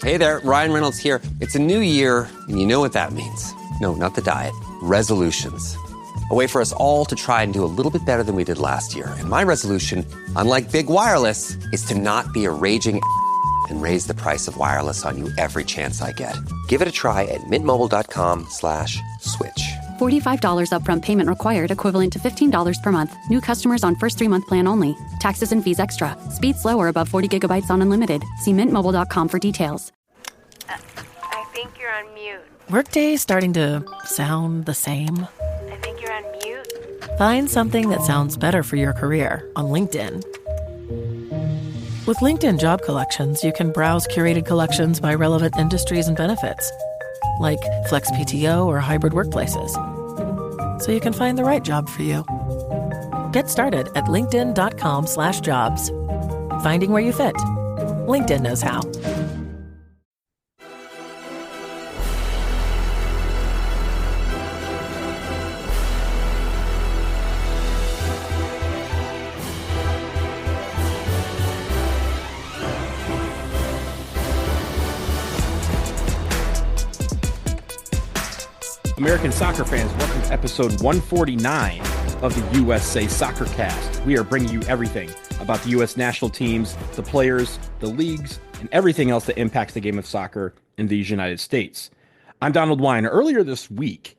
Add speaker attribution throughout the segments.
Speaker 1: Hey there, Ryan Reynolds here. It's a new year, and you know what that means. No, not the diet. Resolutions. A way for us all to try and do a little bit better than we did last year. And my resolution, unlike big wireless, is to not be a raging and raise the price of wireless on you every chance I get. Give it a try at mintmobile.com/switch.
Speaker 2: $45 upfront payment required, equivalent to $15 per month. New customers on first 3-month plan only. Taxes and fees extra. Speed slower above 40 gigabytes on unlimited. See mintmobile.com for details.
Speaker 3: I think you're on mute.
Speaker 4: Workday starting to sound the same?
Speaker 3: I think you're on mute.
Speaker 4: Find something that sounds better for your career on LinkedIn. With LinkedIn Job Collections, you can browse curated collections by relevant industries and benefits, like flex PTO or hybrid workplaces, so you can find the right job for you. Get started at linkedin.com/jobs. Finding where you fit. LinkedIn knows how.
Speaker 5: American soccer fans, welcome to episode 149 of the USA Soccer Cast. We are bringing you everything about the U.S. national teams, the players, the leagues, and everything else that impacts the game of soccer in these United States. I'm Donald Wine. Earlier this week,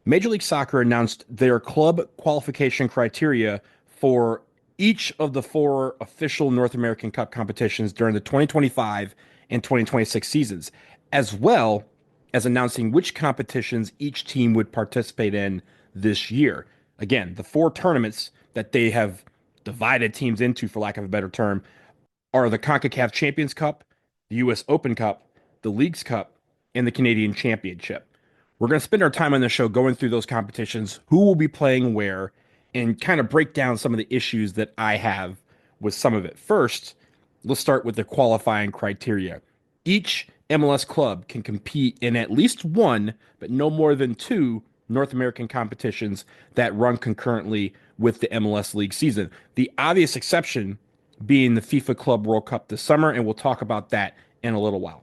Speaker 5: Major League Soccer announced their club qualification criteria for each of the 4 official North American Cup competitions during the 2025 and 2026 seasons, as well as announcing which competitions each team would participate in this year. Again, the 4 tournaments that they have divided teams into, for lack of a better term, are the CONCACAF Champions Cup, the U.S. Open Cup, the Leagues Cup, and the Canadian Championship. We're going to spend our time on the show going through those competitions, who will be playing where, and kind of break down some of the issues that I have with some of it. First, let's start with the qualifying criteria. Each MLS club can compete in at least one, but no more than 2 North American competitions that run concurrently with the MLS League season. The obvious exception being the FIFA Club World Cup this summer, and we'll talk about that in a little while.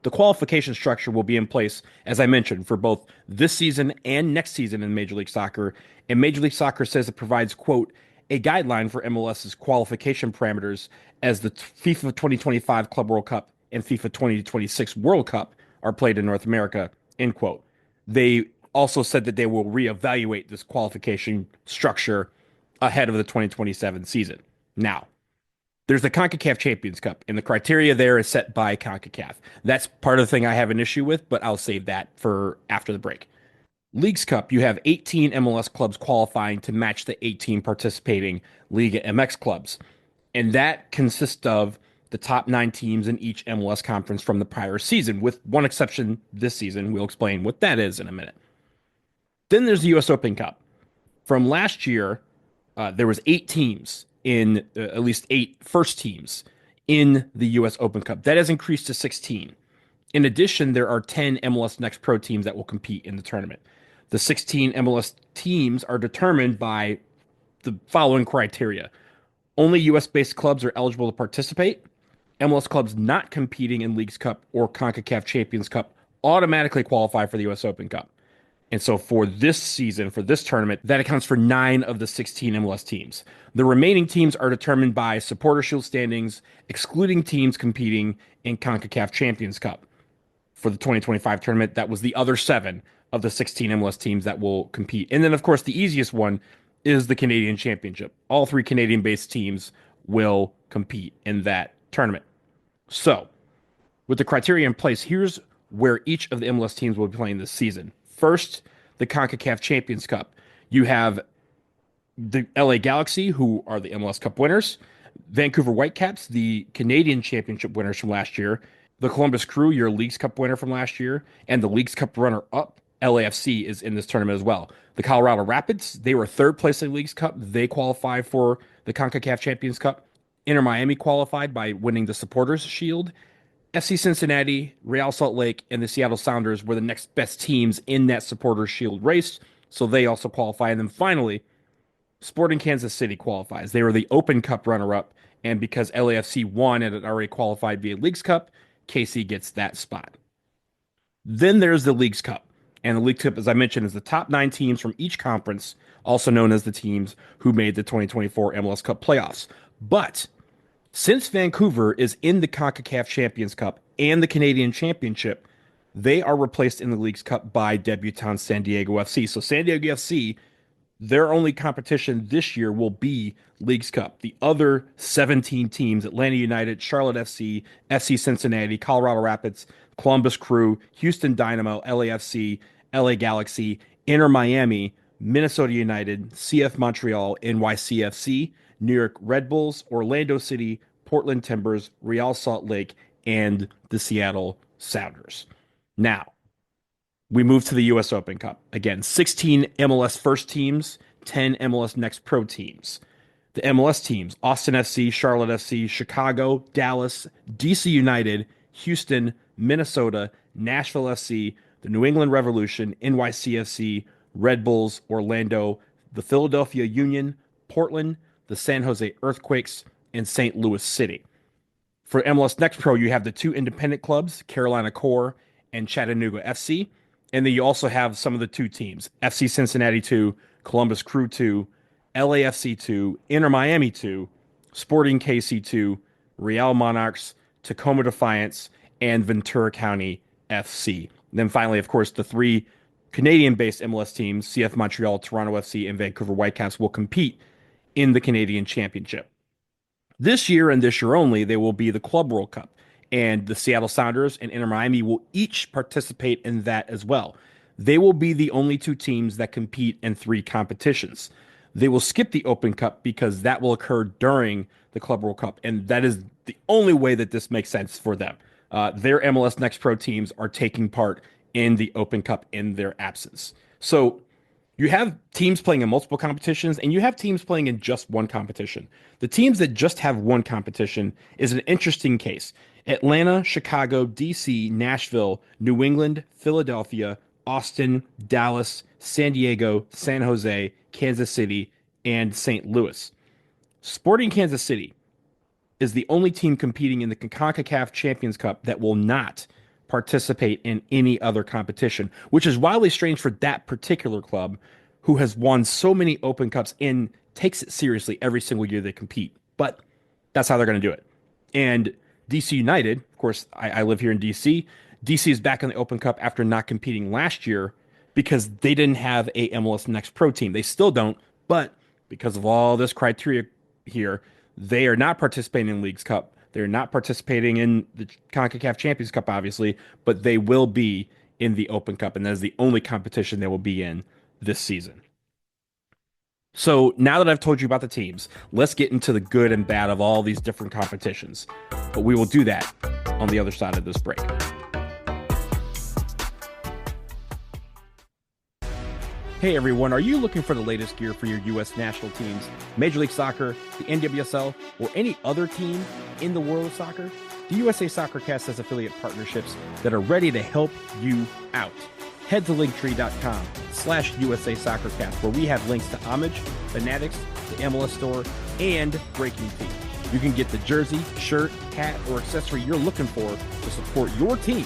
Speaker 5: The qualification structure will be in place, as I mentioned, for both this season and next season in Major League Soccer. And Major League Soccer says it provides, quote, a guideline for MLS's qualification parameters as the FIFA 2025 Club World Cup and FIFA 2026 World Cup are played in North America, end quote. They also said that they will reevaluate this qualification structure ahead of the 2027 season. Now, there's the CONCACAF Champions Cup, and the criteria there is set by CONCACAF. That's part of the thing I have an issue with, but I'll save that for after the break. Leagues Cup, you have 18 MLS clubs qualifying to match the 18 participating Liga MX clubs, and that consists of the top 9 teams in each MLS conference from the prior season, with one exception this season. We'll explain what that is in a minute. Then there's the U.S. Open Cup. From last year, there was 8 teams in, at least 8 first teams in the U.S. Open Cup. That has increased to 16. In addition, there are 10 MLS Next Pro teams that will compete in the tournament. The 16 MLS teams are determined by the following criteria. Only U.S.-based clubs are eligible to participate. MLS clubs not competing in Leagues Cup or CONCACAF Champions Cup automatically qualify for the U.S. Open Cup. And so for this season, for this tournament, that accounts for 9 of the 16 MLS teams. The remaining teams are determined by Supporter Shield standings, excluding teams competing in CONCACAF Champions Cup. For the 2025 tournament, that was the other 7 of the 16 MLS teams that will compete. And then, of course, the easiest one is the Canadian Championship. All 3 Canadian-based teams will compete in that tournament. So, with the criteria in place, here's where each of the MLS teams will be playing this season. First, the CONCACAF Champions Cup. You have the LA Galaxy, who are the MLS Cup winners, Vancouver Whitecaps, the Canadian Championship winners from last year, the Columbus Crew, your Leagues Cup winner from last year, and the Leagues Cup runner-up, LAFC, is in this tournament as well. The Colorado Rapids, they were 3rd place in the Leagues Cup. They qualify for the CONCACAF Champions Cup. Inter Miami qualified by winning the Supporters Shield. FC Cincinnati, Real Salt Lake, and the Seattle Sounders were the next best teams in that Supporters Shield race, so they also qualify. And then finally, Sporting Kansas City qualifies. They were the Open Cup runner-up, and because LAFC won and had already qualified via Leagues Cup, KC gets that spot. Then there's the Leagues Cup. And the League Cup, as I mentioned, is the top 9 teams from each conference, also known as the teams who made the 2024 MLS Cup playoffs. But since Vancouver is in the CONCACAF Champions Cup and the Canadian Championship, they are replaced in the Leagues Cup by debutant San Diego FC. So San Diego FC, their only competition this year will be Leagues Cup. The other 17 teams, Atlanta United, Charlotte FC, FC Cincinnati, Colorado Rapids, Columbus Crew, Houston Dynamo, LAFC, LA Galaxy, Inter Miami, Minnesota United, CF Montreal, NYCFC, New York Red Bulls, Orlando City, Portland Timbers, Real Salt Lake, and the Seattle Sounders. Now, we move to the U.S. Open Cup. Again, 16 MLS first teams, 10 MLS Next Pro teams. The MLS teams, Austin FC, Charlotte FC, Chicago, Dallas, DC United, Houston, Minnesota, Nashville FC, the New England Revolution, NYCFC, Red Bulls, Orlando, the Philadelphia Union, Portland, the San Jose Earthquakes, and St. Louis City. For MLS Next Pro, you have the 2 independent clubs, Carolina Core and Chattanooga FC. And then you also have some of the 2 teams, FC Cincinnati 2, Columbus Crew 2, LAFC 2, Inter Miami 2, Sporting KC 2, Real Monarchs, Tacoma Defiance, and Ventura County FC. And then finally, of course, the 3 Canadian-based MLS teams, CF Montreal, Toronto FC, and Vancouver Whitecaps, will compete in the Canadian Championship. This year and this year only, they will be the Club World Cup. And the Seattle Sounders and Inter Miami will each participate in that as well. They will be the only 2 teams that compete in 3 competitions. They will skip the Open Cup because that will occur during the Club World Cup, and that is the only way that this makes sense for them. Their MLS Next Pro teams are taking part in the Open Cup in their absence. So you have teams playing in multiple competitions, and you have teams playing in just one competition. The teams that just have one competition is an interesting case. Atlanta, Chicago, DC, Nashville, New England, Philadelphia, Austin, Dallas, San Diego, San Jose, Kansas City, and St. Louis. Sporting Kansas City is the only team competing in the CONCACAF Champions Cup that will not participate in any other competition, which is wildly strange for that particular club who has won so many Open Cups and takes it seriously every single year they compete. But that's how they're going to do it. And DC United, of course, I live here in DC. DC is back in the Open Cup after not competing last year because they didn't have a MLS Next Pro team. They still don't, but because of all this criteria here, they are not participating in Leagues Cup. They're not participating in the CONCACAF Champions Cup, obviously, but they will be in the Open Cup, and that is the only competition they will be in this season. So now that I've told you about the teams, let's get into the good and bad of all these different competitions. But we will do that on the other side of this break. Hey everyone, are you looking for the latest gear for your U.S. national teams, Major League Soccer, the NWSL, or any other team in the world of soccer? The USA Soccercast has affiliate partnerships that are ready to help you out. Head to linktree.com/USA Soccercast, where we have links to Homage, Fanatics, the MLS Store, and Breaking Team. You can get the jersey, shirt, hat, or accessory you're looking for to support your team,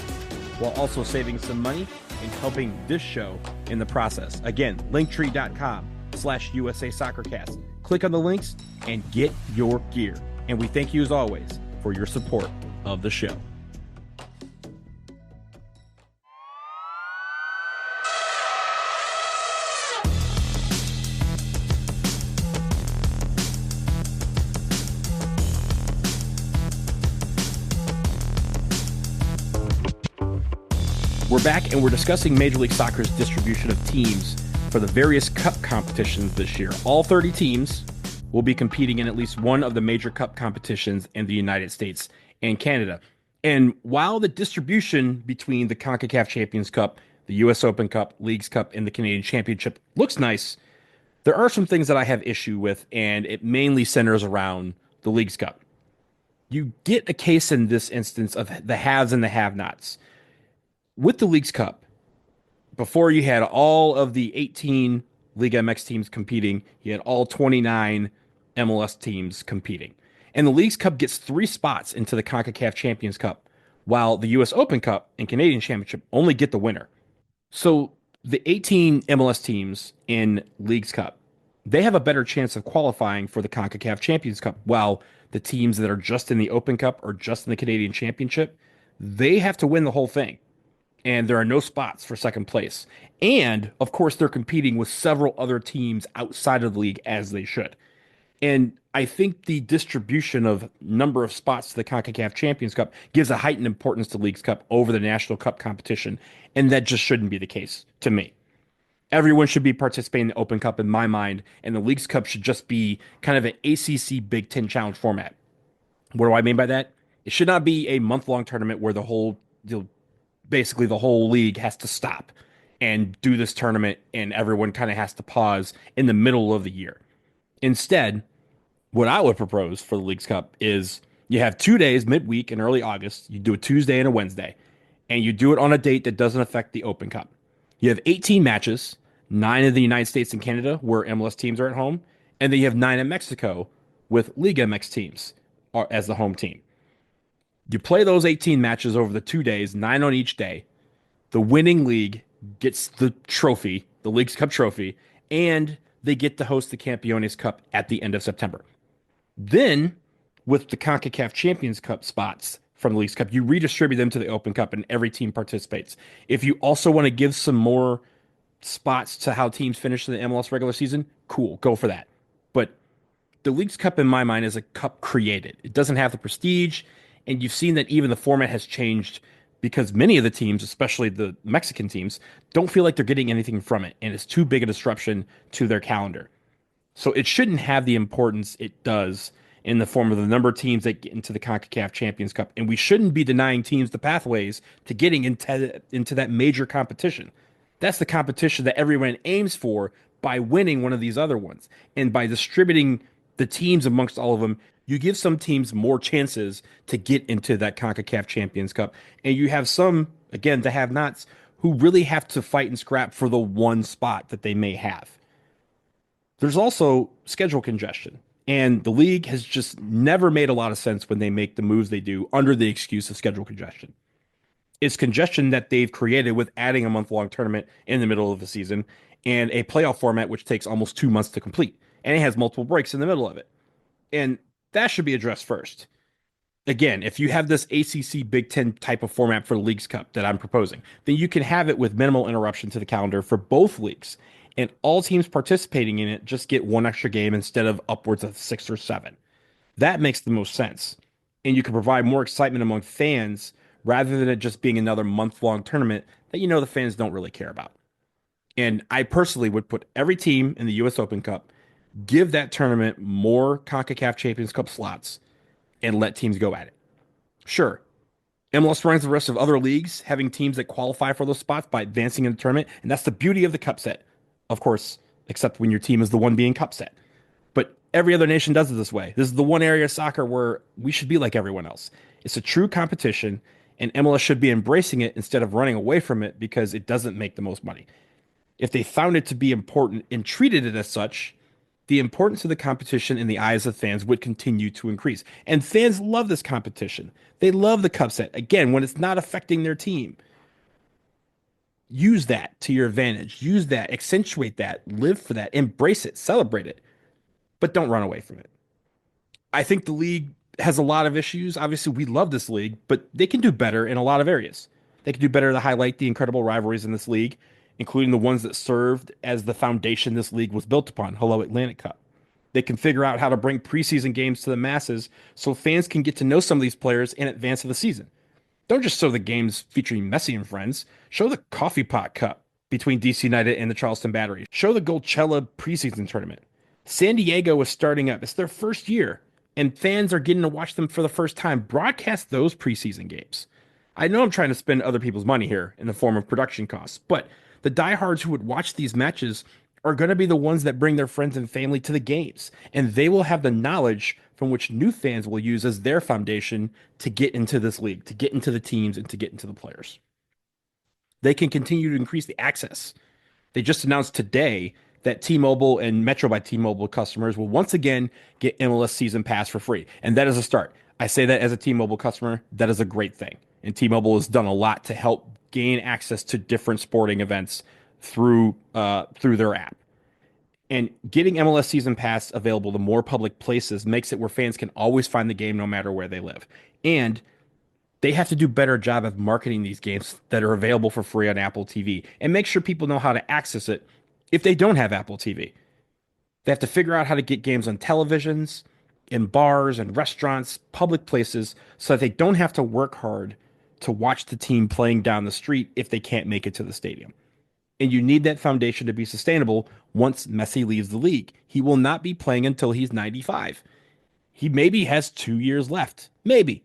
Speaker 5: while also saving some money and helping this show in the process. Again, linktree.com/USA Soccercast. Click on the links and get your gear. And we thank you as always for your support of the show. We're back and we're discussing Major League Soccer's distribution of teams for the various cup competitions this year. All 30 teams will be competing in at least one of the major cup competitions in the United States and Canada. And while the distribution between the CONCACAF Champions Cup, the US Open Cup, Leagues Cup, and the Canadian Championship looks nice, there are some things that I have issue with, and it mainly centers around the Leagues Cup. You get a case in this instance of the haves and the have-nots. With the Leagues Cup, before you had all of the 18 League MX teams competing, you had all 29 MLS teams competing. And the Leagues Cup gets 3 spots into the CONCACAF Champions Cup, while the US Open Cup and Canadian Championship only get the winner. So the 18 MLS teams in Leagues Cup, they have a better chance of qualifying for the CONCACAF Champions Cup, while the teams that are just in the Open Cup or just in the Canadian Championship, they have to win the whole thing. And there are no spots for second place. And of course, they're competing with several other teams outside of the league, as they should. And I think the distribution of number of spots to the CONCACAF Champions Cup gives a heightened importance to Leagues Cup over the National Cup competition. And that just shouldn't be the case to me. Everyone should be participating in the Open Cup in my mind, and the Leagues Cup should just be kind of an ACC Big Ten Challenge format. What do I mean by that? It should not be a month-long tournament where basically the whole league has to stop and do this tournament, and everyone kind of has to pause in the middle of the year. Instead, what I would propose for the Leagues Cup is you have 2 days midweek in early August. You do a Tuesday and a Wednesday, and you do it on a date that doesn't affect the Open Cup. You have 18 matches, 9 in the United States and Canada where MLS teams are at home, and then you have 9 in Mexico with Liga MX teams as the home team. You play those 18 matches over the 2 days, 9 on each day. The winning league gets the trophy, the Leagues Cup trophy, and they get to host the Campeones Cup at the end of September. Then, with the CONCACAF Champions Cup spots from the Leagues Cup, you redistribute them to the Open Cup, and every team participates. If you also want to give some more spots to how teams finish in the MLS regular season, cool, go for that. But the Leagues Cup, in my mind, is a cup created. It doesn't have the prestige, and you've seen that even the format has changed because many of the teams, especially the Mexican teams, don't feel like they're getting anything from it, and it's too big a disruption to their calendar. So it shouldn't have the importance it does in the form of the number of teams that get into the CONCACAF Champions Cup. And we shouldn't be denying teams the pathways to getting into that major competition. That's the competition that everyone aims for by winning one of these other ones. And by distributing the teams amongst all of them, you give some teams more chances to get into that CONCACAF Champions Cup. And you have some, again, the have-nots, who really have to fight and scrap for the one spot that they may have. There's also schedule congestion. And the league has just never made a lot of sense when they make the moves they do under the excuse of schedule congestion. It's congestion that they've created with adding a month-long tournament in the middle of the season and a playoff format which takes almost 2 months to complete. And it has multiple breaks in the middle of it. And that should be addressed first. Again, if you have this ACC Big Ten type of format for the Leagues Cup that I'm proposing, then you can have it with minimal interruption to the calendar for both leagues. And all teams participating in it just get one extra game instead of upwards of 6 or 7. That makes the most sense. And you can provide more excitement among fans rather than it just being another month-long tournament that the fans don't really care about. And I personally would put every team in the US Open Cup, give that tournament more CONCACAF Champions Cup slots, and let teams go at it. Sure, MLS runs the rest of other leagues having teams that qualify for those spots by advancing in the tournament, and that's the beauty of the cup set. Of course, except when your team is the one being cup set. But every other nation does it this way. This is the one area of soccer where we should be like everyone else. It's a true competition, and MLS should be embracing it instead of running away from it because it doesn't make the most money. If they found it to be important and treated it as such, the importance of the competition in the eyes of fans would continue to increase. And fans love this competition. They love the cup set. Again, when it's not affecting their team. Use that to your advantage. Use that, accentuate that, live for that, embrace it, celebrate it, but don't run away from it. I think the league has a lot of issues. Obviously, we love this league, but they can do better in a lot of areas. They can do better to highlight the incredible rivalries in this league, including the ones that served as the foundation this league was built upon, Hello Atlantic Cup. They can figure out how to bring preseason games to the masses so fans can get to know some of these players in advance of the season. Don't just show the games featuring Messi and friends. Show the Coffee Pot Cup between DC United and the Charleston Battery. Show the Golchella preseason tournament. San Diego is starting up. It's their first year, and fans are getting to watch them for the first time. Broadcast those preseason games. I know I'm trying to spend other people's money here in the form of production costs, but the diehards who would watch these matches are going to be the ones that bring their friends and family to the games, and they will have the knowledge from which new fans will use as their foundation to get into this league, to get into the teams, and to get into the players. They can continue to increase the access. They just announced today that T-Mobile and Metro by T-Mobile customers will once again get MLS Season Pass for free, and that is a start. I say that as a T-Mobile customer, that is a great thing. And T-Mobile has done a lot to help gain access to different sporting events through their app. And getting MLS Season Pass available to more public places makes it where fans can always find the game no matter where they live. And they have to do a better job of marketing these games that are available for free on Apple TV and make sure people know how to access it if they don't have Apple TV. They have to figure out how to get games on televisions, in bars and restaurants, public places, so that they don't have to work hard to watch the team playing down the street if they can't make it to the stadium. And you need that foundation to be sustainable once Messi leaves the league. He will not be playing until he's 95. He maybe has 2 years left. Maybe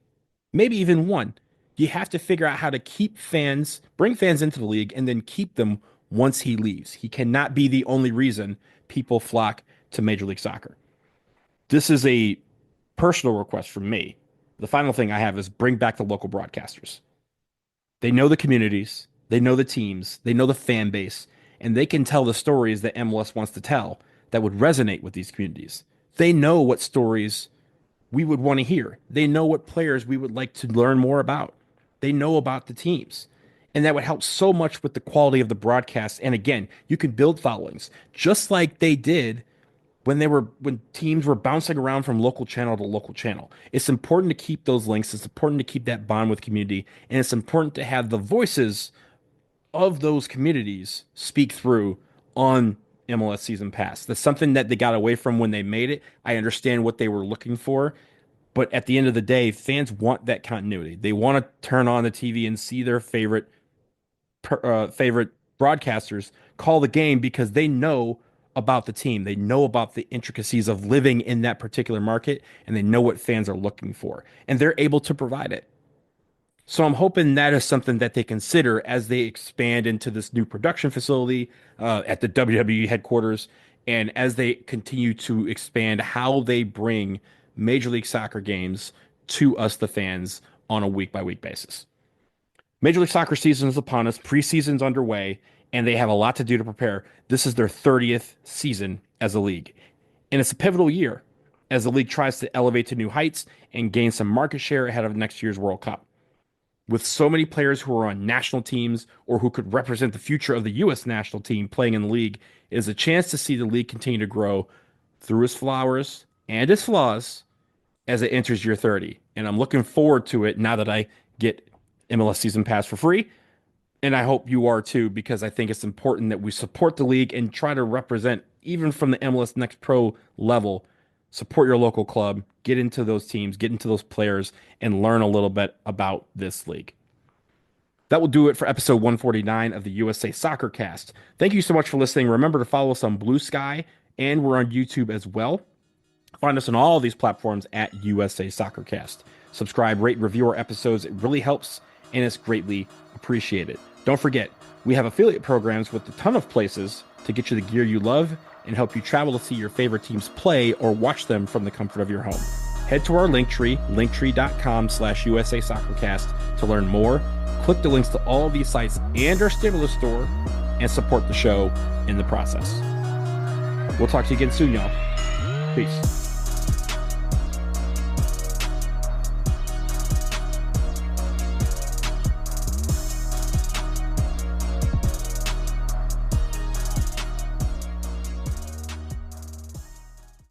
Speaker 5: even one. You have to figure out how to keep fans, bring fans into the league, and then keep them once he leaves. He cannot be the only reason people flock to Major League Soccer. This is a personal request from me. The final thing I have is bring back the local broadcasters. They know the communities, they know the teams, they know the fan base, and they can tell the stories that MLS wants to tell that would resonate with these communities. They know what stories we would want to hear. They know what players we would like to learn more about. They know about the teams. And that would help so much with the quality of the broadcast. And again, you can build followings just like they did when teams were bouncing around from local channel to local channel. It's important to keep those links. It's important to keep that bond with community. And it's important to have the voices of those communities speak through on MLS Season Pass. That's something that they got away from when they made it. I understand what they were looking for. But at the end of the day, fans want that continuity. They want to turn on the TV and see their favorite broadcasters call the game because they know about the team. They know about the intricacies of living in that particular market, and they know what fans are looking for, and they're able to provide it. So I'm hoping that is something that they consider as they expand into this new production facility at the WWE headquarters, and as they continue to expand how they bring Major League Soccer games to us, the fans, on a week-by-week basis. Major League Soccer season is upon us. Preseason's underway, and they have a lot to do to prepare. This is their 30th season as a league. And it's a pivotal year as the league tries to elevate to new heights and gain some market share ahead of next year's World Cup. With so many players who are on national teams or who could represent the future of the U.S. national team playing in the league, it is a chance to see the league continue to grow through its flowers and its flaws as it enters year 30. And I'm looking forward to it now that I get MLS Season Pass for free. And I hope you are too, because I think it's important that we support the league and try to represent, even from the MLS Next Pro level, support your local club, get into those teams, get into those players, and learn a little bit about this league. That will do it for episode 149 of the USA Soccer Cast. Thank you so much for listening. Remember to follow us on Blue Sky, and we're on YouTube as well. Find us on all these platforms at USA Soccer Cast. Subscribe, rate, review our episodes. It really helps, and it's greatly appreciated. Don't forget, we have affiliate programs with a ton of places to get you the gear you love and help you travel to see your favorite teams play or watch them from the comfort of your home. Head to our Linktree, linktree.com/USA Soccercast to learn more. Click the links to all of these sites and our stimulus store and support the show in the process. We'll talk to you again soon, y'all. Peace.